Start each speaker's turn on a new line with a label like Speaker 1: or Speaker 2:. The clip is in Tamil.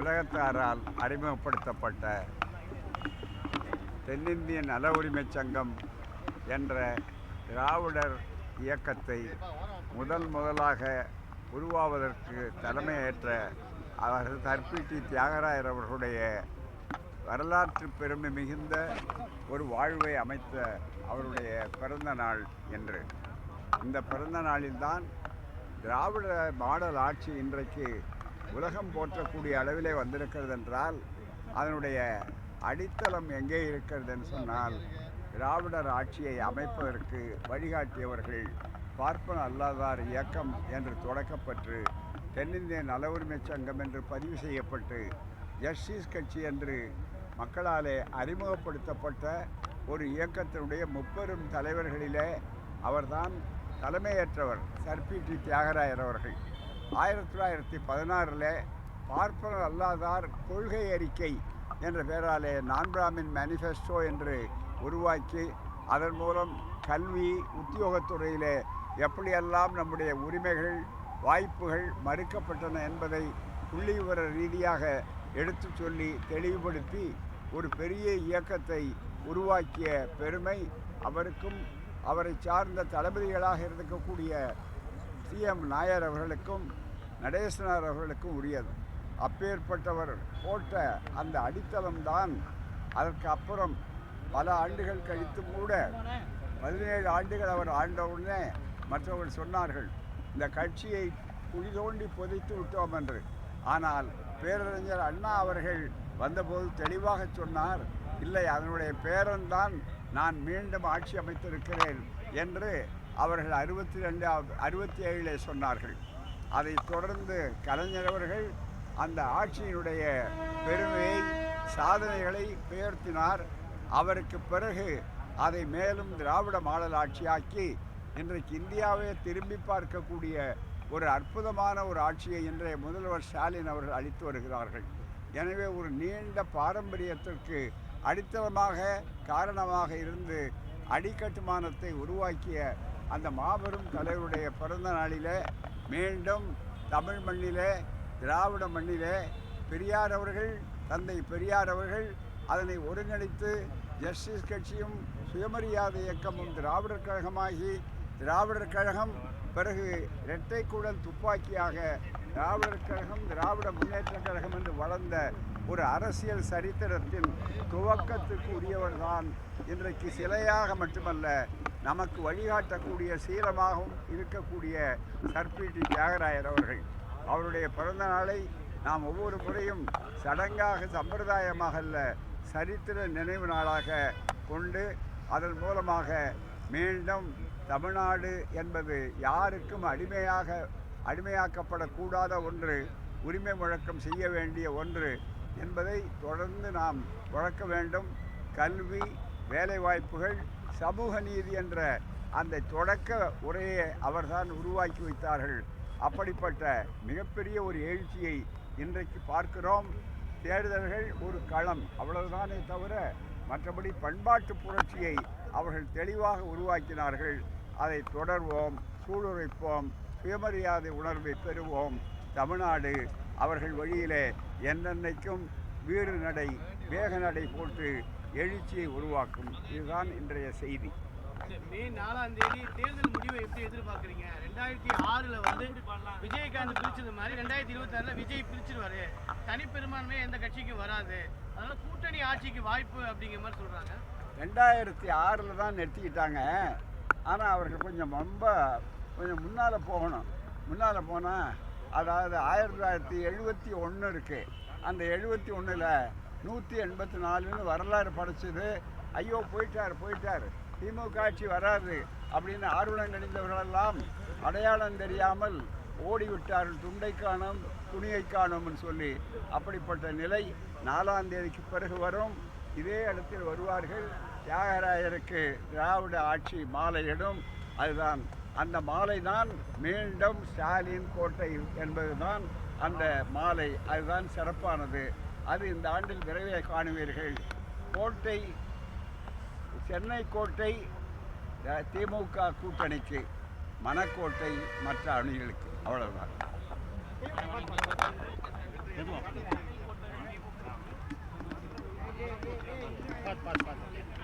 Speaker 1: தமிழகத்தாரால் அறிமுகப்படுத்தப்பட்ட தென்னிந்திய நல உரிமைச் சங்கம் என்ற திராவிடர் இயக்கத்தை முதலாக உருவாவதற்கு தலைமையேற்ற அவர்கள் தர்பிட்டி தியாகராயர் அவர்களுடைய வரலாற்று பெருமை மிகுந்த ஒரு வாழ்வை அமைத்த அவருடைய பிறந்த நாள் என்று. இந்த பிறந்த நாளில்தான் திராவிட மாடல் ஆட்சி இன்றைக்கு உலகம் போற்றக்கூடிய அளவிலே வந்திருக்கிறது என்றால் அதனுடைய அடித்தளம் எங்கே இருக்கிறது என்று சொன்னால், திராவிடர் ஆட்சியை அமைப்பதற்கு வழிகாட்டியவர்கள் பார்ப்பன அல்லாதார் இயக்கம் என்று தொடக்கப்பட்டு தென்னிந்திய நல உரிமைச் சங்கம் என்று பதிவு செய்யப்பட்டு ஜஸ்டிஸ் கட்சி என்று மக்களாலே அறிமுகப்படுத்தப்பட்ட ஒரு இயக்கத்தினுடைய முப்பெரும் தலைவர்களிலே அவர்தான் தலைமையேற்றவர் தர்பிட்டி தியாகராயர் அவர்கள். 1916 பார்ப்பனர் அல்லாதார் கொள்கை அறிக்கை என்ற பெயராலே நான் பிராமின் மேனிஃபெஸ்டோ என்று உருவாக்கி அதன் மூலம் கல்வி உத்தியோகத்துறையிலே எப்படியெல்லாம் நம்முடைய உரிமைகள் வாய்ப்புகள் மறுக்கப்பட்டன என்பதை புள்ளிவிவர ரீதியாக எடுத்து சொல்லி தெளிவுபடுத்தி ஒரு பெரிய இயக்கத்தை உருவாக்கிய பெருமை அவருக்கும் அவரை சார்ந்த தளபதிகளாக இருக்கக்கூடிய CM நாயர் அவர்களுக்கும் நடேசனார் அவர்களுக்கும் உரியது. அப்பேற்பட்டவர் போட்ட அந்த அடித்தளம்தான் அதற்கு அப்புறம் பல ஆண்டுகள் கழித்து கூட 17 ஆண்டுகள் அவர் ஆண்டவுடனே மற்றவர்கள் சொன்னார்கள் இந்த கட்சியை குழி தோண்டி புதைத்து விட்டோம் என்று. ஆனால் பேரறிஞர் அண்ணா அவர்கள் வந்தபோது தெளிவாக சொன்னார், இல்லை அதனுடைய பேரன்தான் நான் மீண்டும் ஆட்சி அமைத்திருக்கிறேன் என்று அவர்கள் 67 சொன்னார்கள். அதைத் தொடர்ந்து கலைஞர் அவர்கள் அந்த ஆட்சியினுடைய பெருமையை சாதனைகளை பெயர்த்தினார். அவருக்கு பிறகு அதை மேலும் திராவிட மாடல் ஆட்சியாக்கி இன்றைக்கு இந்தியாவை திரும்பி பார்க்கக்கூடிய ஒரு அற்புதமான ஒரு ஆட்சியை இன்றைய முதல்வர் ஸ்டாலின் அவர்கள் அளித்து வருகிறார்கள். எனவே ஒரு நீண்ட பாரம்பரியத்திற்கு அடித்தளமாக காரணமாக இருந்து அடிக்கட்டுமானத்தை உருவாக்கிய அந்த மாபெரும் தலைவருடைய பிறந்த நாளிலே மீண்டும் தமிழ் மண்ணிலே திராவிட மண்ணிலே பெரியார் அவர்கள் தந்தை பெரியார் அவர்கள் அதனை ஒருங்கிணைத்து ஜஸ்டிஸ் கட்சியும் சுயமரியாதை இயக்கமும் திராவிடர் கழகமாகி திராவிடர் கழகம் பிறகு இரட்டை குழல் துப்பாக்கியாக திராவிடர் கழகம் திராவிட முன்னேற்ற கழகம் என்று வளர்ந்த ஒரு அரசியல் சரித்திரத்தின் துவக்கத்துக்கு உரியவர்தான் இன்றைக்கு சிலையாக மட்டுமல்ல நமக்கு வழிகாட்டக்கூடிய சீலமாகவும் இருக்கக்கூடிய தர்பிட்டி தியாகராயர் அவர்கள். அவருடைய பிறந்த நாளை நாம் ஒவ்வொரு முறையும் சடங்காக சம்பிரதாயமாக அல்ல சரித்திர நினைவு நாளாக கொண்டு அதன் மூலமாக மீண்டும் தமிழ்நாடு என்பது யாருக்கும் அடிமையாக்கப்படக்கூடாத ஒன்று, உரிமை முழக்கம் செய்ய வேண்டிய ஒன்று என்பதை தொடர்ந்து நாம் முழக்க வேண்டும். கல்வி, வேலைவாய்ப்புகள், சமூக நீதி என்ற அந்த தொடக்க உரையை அவர்தான் உருவாக்கி வைத்தார்கள். அப்படிப்பட்ட மிகப்பெரிய ஒரு எழுச்சியை இன்றைக்கு பார்க்கிறோம். தேர்தல்கள் ஒரு களம், அவ்வளவுதானே தவிர மற்றபடி பண்பாட்டு புரட்சியை அவர்கள் தெளிவாக உருவாக்கினார்கள். அதை தொடர்வோம், சூளுரைப்போம், சுயமரியாதை உணர்வை பெறுவோம். தமிழ்நாடு அவர்கள் வழியிலே என்னென்னைக்கும் வீறு நடை வேக நடை போட்டு எழுச்சியை உருவாக்கும். இதுதான் இன்றைய செய்தி.
Speaker 2: மே 4ஆம் தேதி தேர்தல் முடிவை எப்படி எதிர்பார்க்குறீங்க? 2006 வந்து விஜயகாந்த் பிரிச்சது மாதிரி 2026 விஜய் பிரிச்சிருவாரு, தனிப்பெரும்பான்மையே எந்த கட்சிக்கும் வராது, அதனால கூட்டணி ஆட்சிக்கு வாய்ப்பு அப்படிங்கிற மாதிரி சொல்றாங்க.
Speaker 1: 2006 தான் நிறுத்திக்கிட்டாங்க. ஆனால் அவர்கள் கொஞ்சம் முன்னால் போகணும். முன்னால் போனால் அதாவது 1971 இருக்குது. அந்த 71ல் 184ன்னு வரலாறு படைச்சது. ஐயோ போயிட்டார் திமுக ஆட்சி வராது அப்படின்னு ஆர்வலம் கணிந்தவர்களெல்லாம் அடையாளம் தெரியாமல் ஓடிவிட்டார்கள். துண்டை காணோம் துணியை காணோம்னு சொல்லி. அப்படிப்பட்ட நிலை 4ஆம் தேதிக்கு பிறகு வரும். இதே இடத்தில் வருவார்கள். தியாகராயருக்கு திராவிட ஆட்சி மாலையிடும். அதுதான் அந்த மாலை தான் மீண்டும் ஸ்டாலின் கோட்டை என்பதுதான் அந்த மாலை. அதுதான் சிறப்பானது. அது இந்த ஆண்டில் விரைவே காணுவீர்கள். கோட்டை சென்னை கோட்டை திமுக கூட்டணிக்கு, மணக்கோட்டை மற்ற அணிகளுக்கு. அவ்வளவுதான்.
Speaker 2: பார்த்து